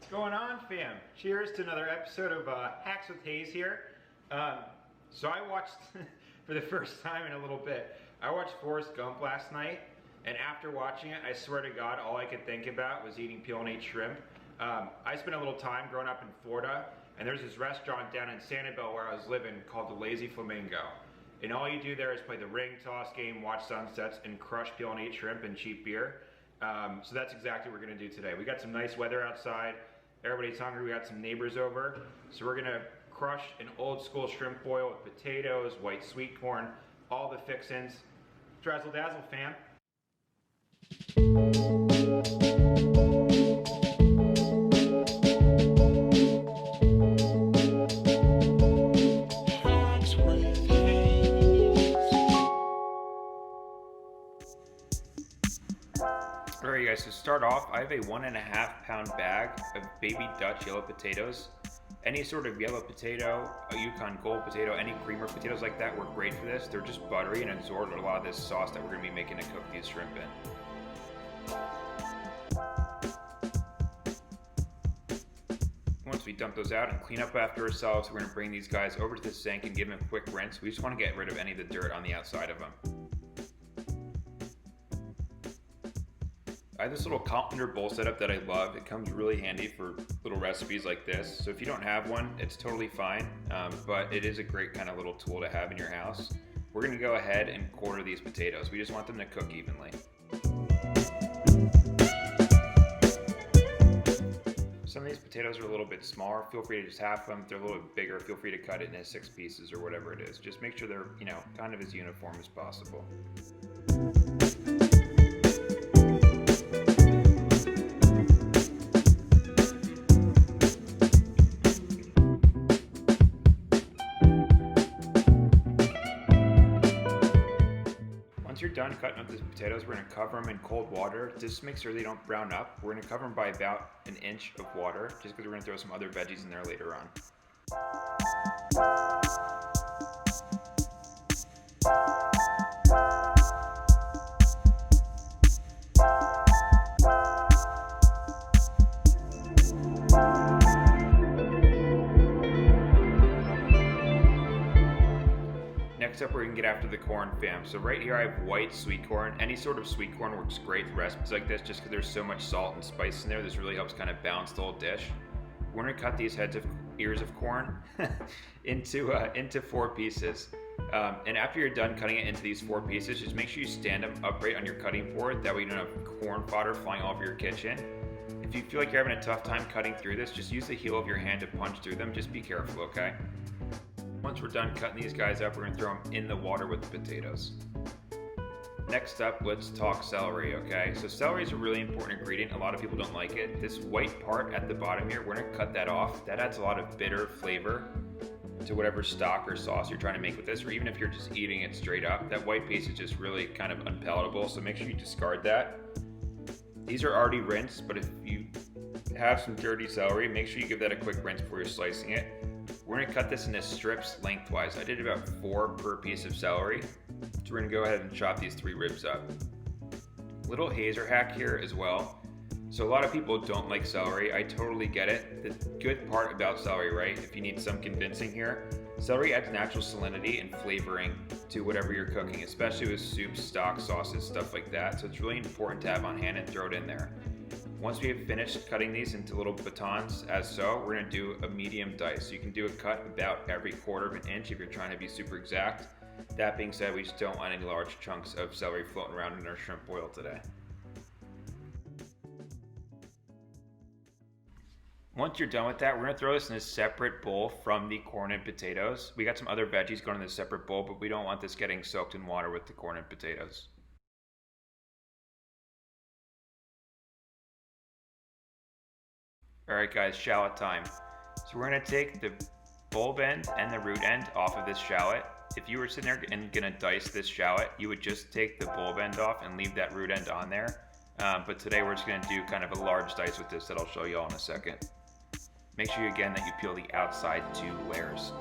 going on, fam? Cheers to another episode of Hacks with Hayes here. So I watched, for the first time in a little bit, I watched Forrest Gump last night, and after watching it, I swear to God, all I could think about was eating peel and eat shrimp. I spent a little time growing up in Florida, and there's this restaurant down in Sanibel where I was living called the Lazy Flamingo. And all you do there is play the ring toss game, watch sunsets, and crush peel and eat shrimp and cheap beer. So that's exactly what we're gonna do today. We got some nice weather outside. Everybody's hungry. We got some neighbors over. So we're gonna crush an old school shrimp boil with potatoes, white sweet corn, all the fixins. Drazzle dazzle, fam. Alright guys, to start off, I have a 1.5 pound bag of baby Dutch yellow potatoes. Any sort of yellow potato, a Yukon gold potato, any creamer potatoes like that work great for this. They're just buttery and absorb a lot of this sauce that we're going to be making to cook these shrimp in. Once we dump those out and clean up after ourselves, we're going to bring these guys over to the sink and give them a quick rinse. We just want to get rid of any of the dirt on the outside of them. I have this little colander bowl setup that I love. It comes really handy for little recipes like this. So if you don't have one, it's totally fine, but it is a great kind of little tool to have in your house. We're gonna go ahead and quarter these potatoes. We just want them to cook evenly. Some of these potatoes are a little bit smaller. Feel free to just half them. If they're a little bit bigger, feel free to cut it into 6 pieces or whatever it is. Just make sure they're, kind of as uniform as possible. Once you're done cutting up the potatoes, we're going to cover them in cold water just to make sure they don't brown up. We're going to cover them by about 1 inch of water just because we're going to throw some other veggies in there later on. Next up, we're gonna get after the corn, fam. So right here I have white sweet corn. Any sort of sweet corn works great for recipes like this just because there's so much salt and spice in there. This really helps kind of balance the whole dish. We're gonna cut these ears of corn into 4 pieces. And after you're done cutting it into these 4 pieces, just make sure you stand them upright on your cutting board. That way you don't have corn fodder flying all over your kitchen. If you feel like you're having a tough time cutting through this, just use the heel of your hand to punch through them. Just be careful, okay? Once we're done cutting these guys up, we're going to throw them in the water with the potatoes. Next up, let's talk celery, okay? So celery is a really important ingredient. A lot of people don't like it. This white part at the bottom here, we're going to cut that off. That adds a lot of bitter flavor to whatever stock or sauce you're trying to make with this, or even if you're just eating it straight up. That white piece is just really kind of unpalatable, so make sure you discard that. These are already rinsed, but if you have some dirty celery, make sure you give that a quick rinse before you're slicing it. We're going to cut this into strips lengthwise. I did about 4 per piece of celery. So we're going to go ahead and chop these 3 ribs up. Little hazer hack here as well. So a lot of people don't like celery. I totally get it. The good part about celery, right, if you need some convincing here, celery adds natural salinity and flavoring to whatever you're cooking, especially with soups, stock, sauces, stuff like that. So it's really important to have on hand and throw it in there. Once we have finished cutting these into little batons as so, we're going to do a medium dice. So you can do a cut about every 1/4 inch if you're trying to be super exact. That being said, we just don't want any large chunks of celery floating around in our shrimp boil today. Once you're done with that, we're going to throw this in a separate bowl from the corn and potatoes. We got some other veggies going in this separate bowl, but we don't want this getting soaked in water with the corn and potatoes. Alright guys, shallot time. So we're going to take the bulb end and the root end off of this shallot. If you were sitting there and going to dice this shallot, you would just take the bulb end off and leave that root end on there. But today we're just going to do kind of a large dice with this that I'll show you all in a second. Make sure again that you peel the outside 2 layers.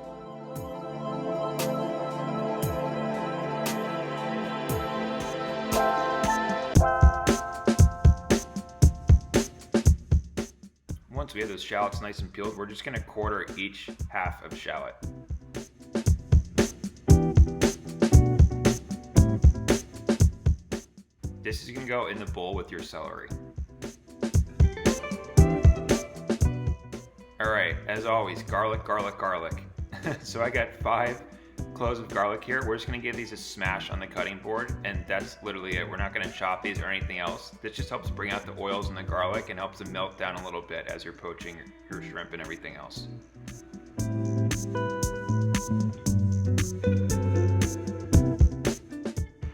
Once we have those shallots nice and peeled, we're just gonna quarter each half of shallot. This is gonna go in the bowl with your celery. All right, as always, garlic, garlic, garlic. So I got 5 cloves of garlic here. We're just gonna give these a smash on the cutting board, and that's literally it. We're not gonna chop these or anything else. This just helps bring out the oils in the garlic and helps them melt down a little bit as you're poaching your shrimp and everything else.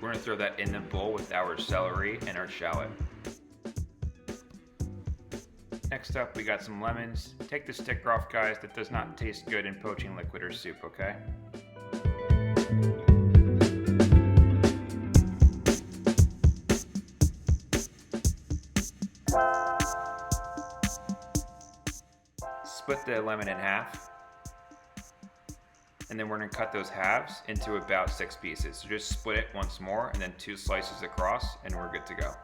We're gonna throw that in the bowl with our celery and our shallot. Next up, we got some lemons. Take the sticker off, guys. That does not taste good in poaching liquid or soup, okay? Split the lemon in half. And then we're gonna cut those halves into about 6 pieces. So just split it once more and then 2 slices across and we're good to go.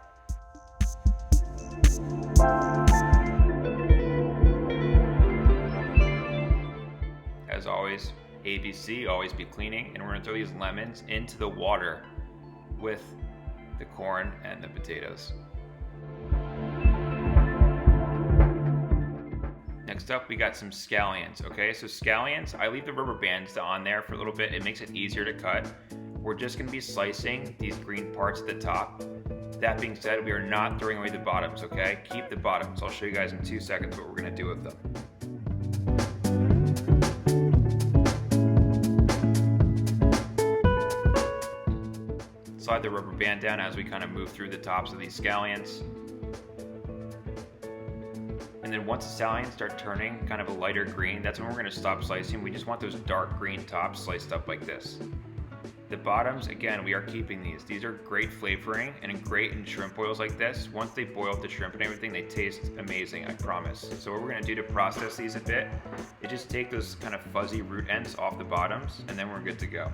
As always, ABC, always be cleaning, and we're gonna throw these lemons into the water with the corn and the potatoes. Next up, we got some scallions, okay? So scallions, I leave the rubber bands on there for a little bit. It makes it easier to cut. We're just gonna be slicing these green parts at the top. That being said, we are not throwing away the bottoms, okay? Keep the bottoms. I'll show you guys in 2 seconds what we're gonna do with them. Slide the rubber band down as we kind of move through the tops of these scallions. And then once the scallions start turning kind of a lighter green, that's when we're gonna stop slicing. We just want those dark green tops sliced up like this. The bottoms, again, we are keeping these. These are great flavoring and great in shrimp boils like this. Once they boil up the shrimp and everything, they taste amazing, I promise. So what we're gonna do to process these a bit is just take those kind of fuzzy root ends off the bottoms and then we're good to go.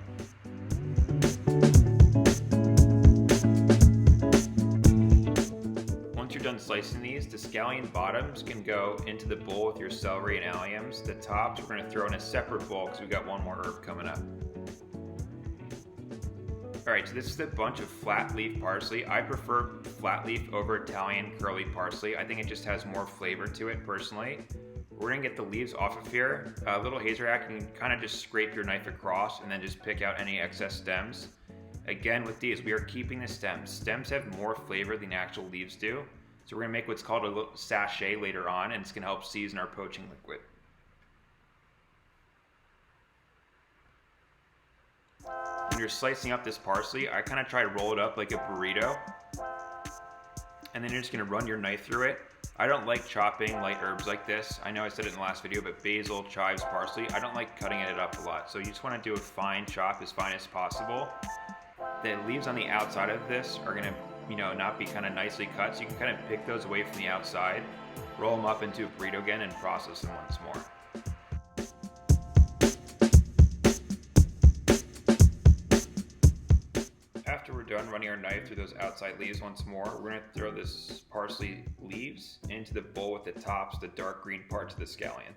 Once you're done slicing these, the scallion bottoms can go into the bowl with your celery and alliums. The tops we're gonna throw in a separate bowl because we got one more herb coming up. All right, so this is a bunch of flat leaf parsley. I prefer flat leaf over Italian curly parsley. I think it just has more flavor to it personally. We're gonna get the leaves off of here. A little hazer axe, you can kind of just scrape your knife across and then just pick out any excess stems. Again, with these, we are keeping the stems. Stems have more flavor than actual leaves do. So we're gonna make what's called a little sachet later on, and it's gonna help season our poaching liquid. When you're slicing up this parsley, I kind of try to roll it up like a burrito. And then you're just gonna run your knife through it. I don't like chopping light herbs like this. I know I said it in the last video, but basil, chives, parsley, I don't like cutting it up a lot. So you just wanna do a fine chop, as fine as possible. The leaves on the outside of this are gonna, not be kind of nicely cut. So you can kind of pick those away from the outside, roll them up into a burrito again, and process them once more. After we're done running our knife through those outside leaves once more, we're gonna throw this parsley leaves into the bowl with the tops, the dark green parts of the scallion.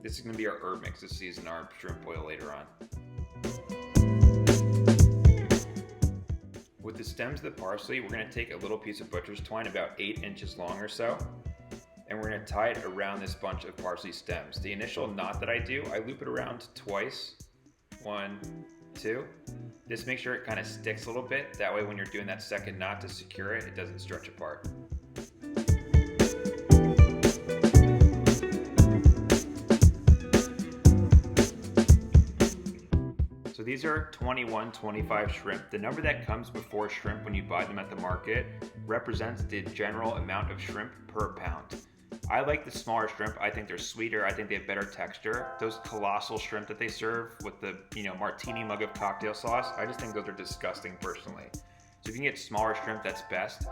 This is gonna be our herb mix to season our shrimp boil later on. With the stems of the parsley, we're gonna take a little piece of butcher's twine about 8 inches long or so, and we're gonna tie it around this bunch of parsley stems. The initial knot that I do, I loop it around twice. 1, 2. Just make sure it kind of sticks a little bit. That way when you're doing that second knot to secure it, it doesn't stretch apart. So these are 21, 25 shrimp. The number that comes before shrimp when you buy them at the market represents the general amount of shrimp per pound. I like the smaller shrimp. I think they're sweeter. I think they have better texture. Those colossal shrimp that they serve with the martini mug of cocktail sauce, I just think those are disgusting personally. So if you can get smaller shrimp, that's best.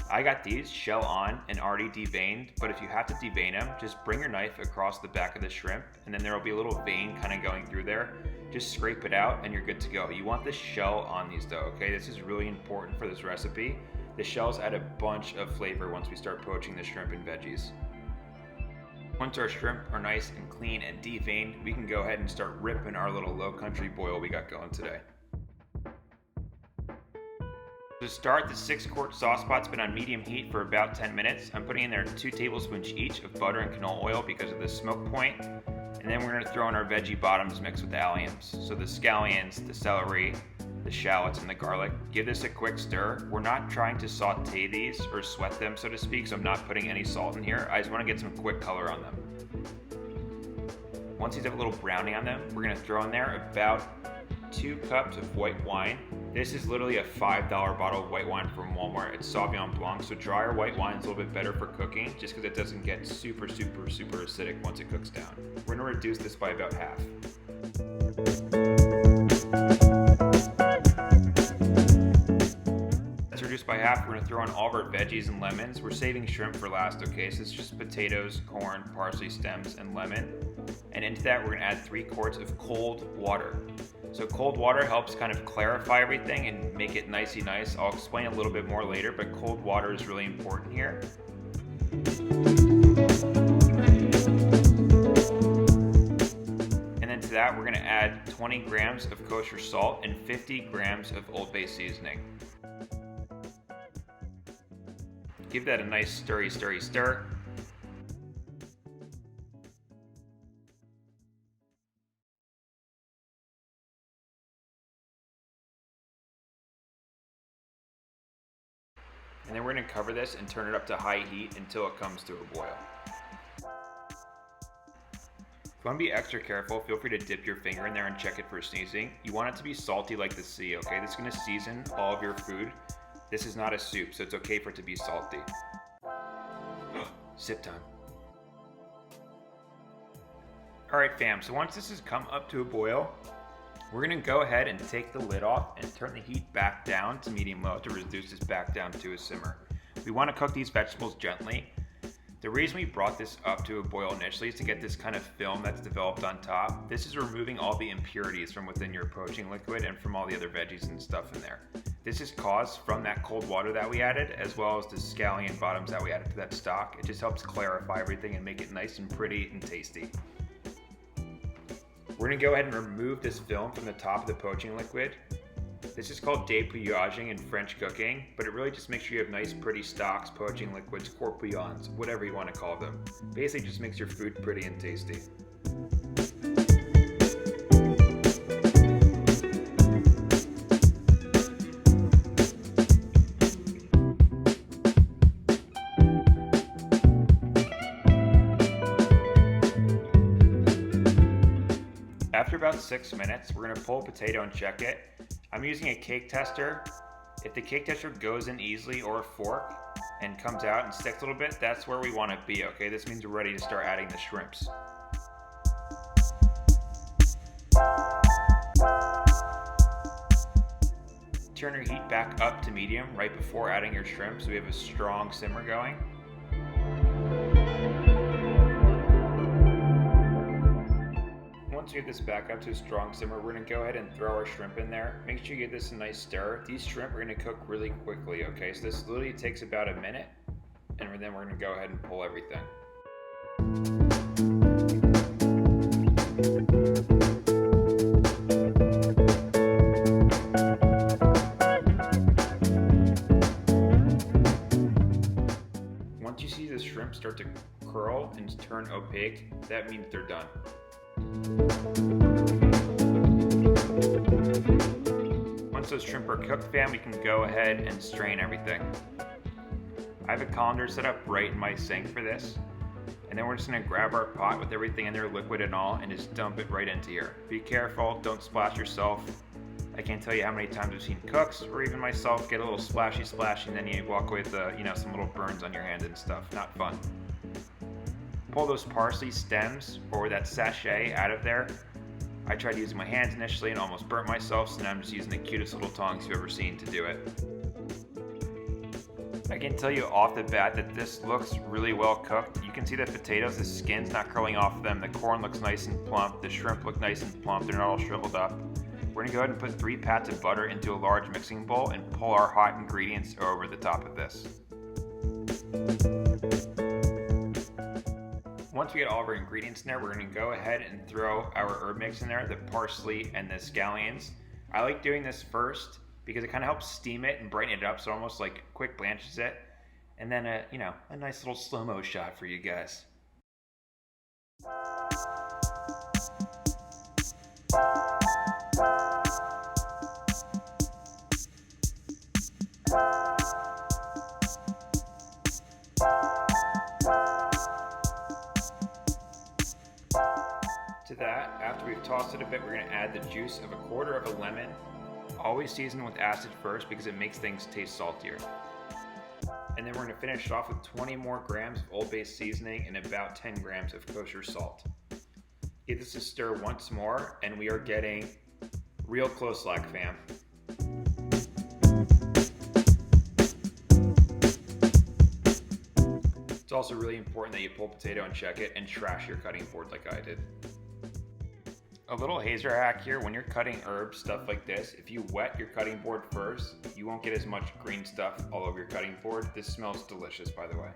I got these shell on and already deveined, but if you have to devein them, just bring your knife across the back of the shrimp and then there will be a little vein kind of going through there. Just scrape it out and you're good to go. You want the shell on these though, okay? This is really important for this recipe. The shells add a bunch of flavor once we start poaching the shrimp and veggies. Once our shrimp are nice and clean and deveined, we can go ahead and start ripping our little Lowcountry boil we got going today. To start, the 6-quart sauce pot's been on medium heat for about 10 minutes. I'm putting in there 2 tablespoons each of butter and canola oil because of the smoke point. And then we're going to throw in our veggie bottoms mixed with alliums. So the scallions, the celery, the shallots, and the garlic. Give this a quick stir. We're not trying to saute these or sweat them, so to speak, so I'm not putting any salt in here. I just want to get some quick color on them. Once these have a little browning on them, we're going to throw in there about 2 cups of white wine. This is literally a $5 bottle of white wine from Walmart. It's Sauvignon Blanc, so drier white wine is a little bit better for cooking just because it doesn't get super acidic once it cooks down. We're going to reduce this by about half. That's reduced by half. We're going to throw in all of our veggies and lemons. We're saving shrimp for last, okay? So it's just potatoes, corn, parsley stems, and lemon. And into that, we're going to add 3 quarts of cold water. So cold water helps kind of clarify everything and make it nicey nice. I'll explain a little bit more later, but cold water is really important here. And then to that, we're going to add 20 grams of kosher salt and 50 grams of Old Bay seasoning. Give that a nice stirry stir. And then we're going to cover this and turn it up to high heat until it comes to a boil. If you want to be extra careful, feel free to dip your finger in there and check it for sneezing. You want it to be salty like the sea, okay? This is going to season all of your food. This is not a soup, so it's okay for it to be salty. Sip time. Alright fam, so once this has come up to a boil, we're going to go ahead and take the lid off and turn the heat back down to medium-low to reduce this back down to a simmer. We want to cook these vegetables gently. The reason we brought this up to a boil initially is to get this kind of film that's developed on top. This is removing all the impurities from within your poaching liquid and from all the other veggies and stuff in there. This is caused from that cold water that we added, as well as the scallion bottoms that we added to that stock. It just helps clarify everything and make it nice and pretty and tasty. We're going to go ahead and remove this film from the top of the poaching liquid. This is called dépouillaging in French cooking, but it really just makes sure you have nice pretty stocks, poaching liquids, courtbouillons, whatever you want to call them. Basically just makes your food pretty and tasty. After about 6 minutes, we're going to pull a potato and check it. I'm using a cake tester. If the cake tester goes in easily or a fork and comes out and sticks a little bit, that's where we want to be, okay? This means we're ready to start adding the shrimps. Turn your heat back up to medium right before adding your shrimp so we have a strong simmer going. Once we get this back up to a strong simmer, we're going to go ahead and throw our shrimp in there. Make sure you give this a nice stir. These shrimp are going to cook really quickly, okay? So this literally takes about a minute, and then we're going to go ahead and pull everything. Once you see the shrimp start to curl and turn opaque, that means they're done. Once those shrimp are cooked, fam, we can go ahead and strain everything. I have a colander set up right in my sink for this. And then we're just going to grab our pot with everything in there, liquid and all, and just dump it right into here. Be careful, don't splash yourself. I can't tell you how many times I've seen cooks, or even myself, get a little splashy, and then you walk away with some little burns on your hand and stuff. Not fun. Pull those parsley stems or that sachet out of there. I tried using my hands initially and almost burnt myself, so now I'm just using the cutest little tongs you've ever seen to do it. I can tell you off the bat that this looks really well cooked. You can see the potatoes, the skin's not curling off of them, the corn looks nice and plump, the shrimp look nice and plump, they're not all shriveled up. We're going to go ahead and put 3 pats of butter into a large mixing bowl and pull our hot ingredients over the top of this. once we get all of our ingredients in there, we're going to go ahead and throw our herb mix in there, the parsley and the scallions. I like doing this first because it kind of helps steam it and brighten it up, so it almost like quick blanches it. And then a nice little slow-mo shot for you guys. To that, after we've tossed it a bit, we're going to add the juice of a quarter of a lemon. Always season with acid first because it makes things taste saltier. And then we're going to finish it off with 20 more grams of Old Bay seasoning and about 10 grams of Kosher Salt. Give this a stir once more, and we are getting real close like fam. It's also really important that you pull potato and check it and trash your cutting board like I did. A little hazer hack here: when you're cutting herbs, stuff like this, if you wet your cutting board first, you won't get as much green stuff all over your cutting board. This smells delicious, by the way.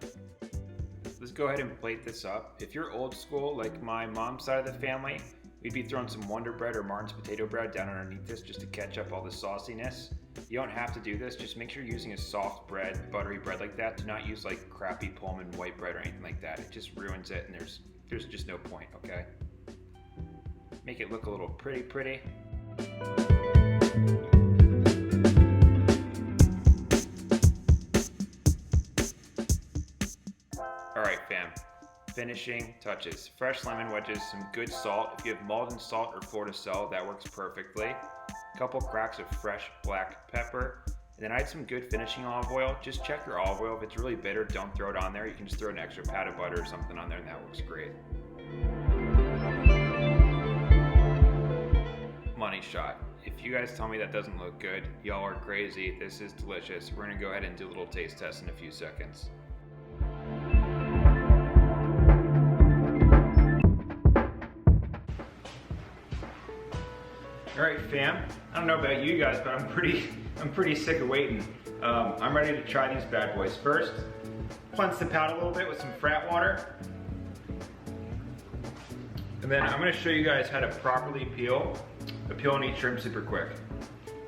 Let's go ahead and plate this up. If you're old school, like my mom's side of the family, we'd be throwing some Wonder Bread or Martin's potato bread down underneath this just to catch up all the sauciness. You don't have to do this, just make sure you're using a soft bread, buttery bread like that. Do not use like crappy Pullman white bread or anything like that. It just ruins it, and there's just no point, okay? Make it look a little pretty. Alright fam, finishing touches. Fresh lemon wedges, some good salt. If you have Malden salt or Florida salt, that works perfectly. A couple cracks of fresh black pepper. And then I had some good finishing olive oil. Just check your olive oil. If it's really bitter, don't throw it on there. You can just throw an extra pat of butter or something on there, and that works great. Money shot. If you guys tell me that doesn't look good, y'all are crazy. This is delicious. We're gonna go ahead and do a little taste test in a few seconds. All right, fam. I don't know about you guys, but I'm pretty sick of waiting. I'm ready to try these bad boys. First, cleanse the palate a little bit with some frat water. And then I'm gonna show you guys how to properly peel and eat shrimp super quick.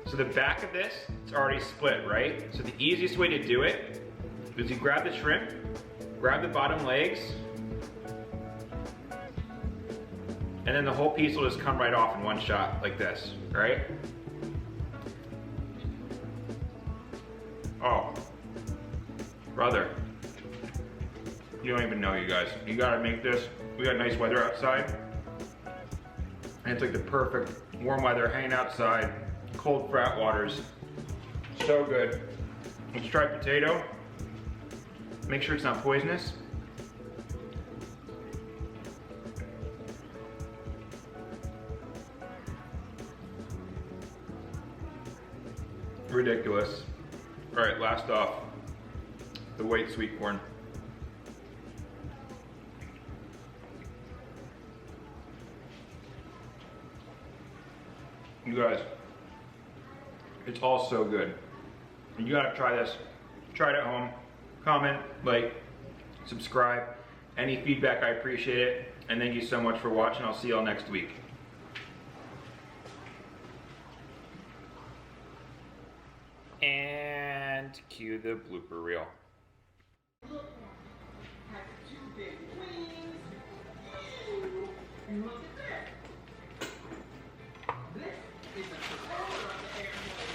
So the back of this, it's already split, right? So the easiest way to do it is you grab the shrimp, grab the bottom legs, and then the whole piece will just come right off in one shot, like this, right? Oh, brother, you don't even know, you guys. You gotta make this. We got nice weather outside, and it's like the perfect warm weather, hanging outside, cold frat waters. So good. Let's try potato. Make sure it's not poisonous. Ridiculous. All right, last off, the white sweet corn. You guys, it's all so good. You gotta try this. Try it at home. Comment, like, subscribe. Any feedback, I appreciate it. And thank you so much for watching. I'll see y'all next week. And cue the blooper reel. Look at the 2 big wings. Look at that. This is the controller of the airplane.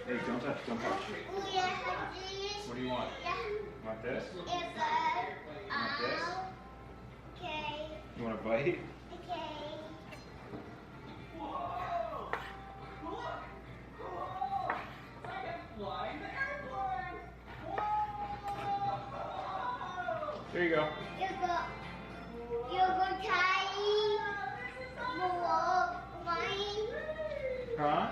Hey, don't touch. What do you want? You want this? You want this? Okay. You want a bite? Okay. There you go. Huh?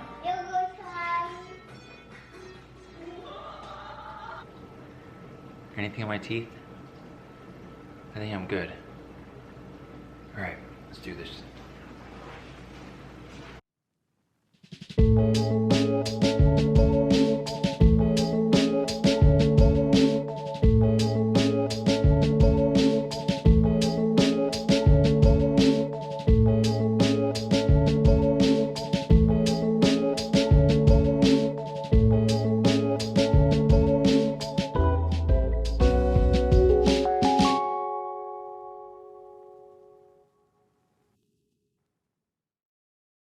Anything on my teeth? I think I'm good. All right, let's do this.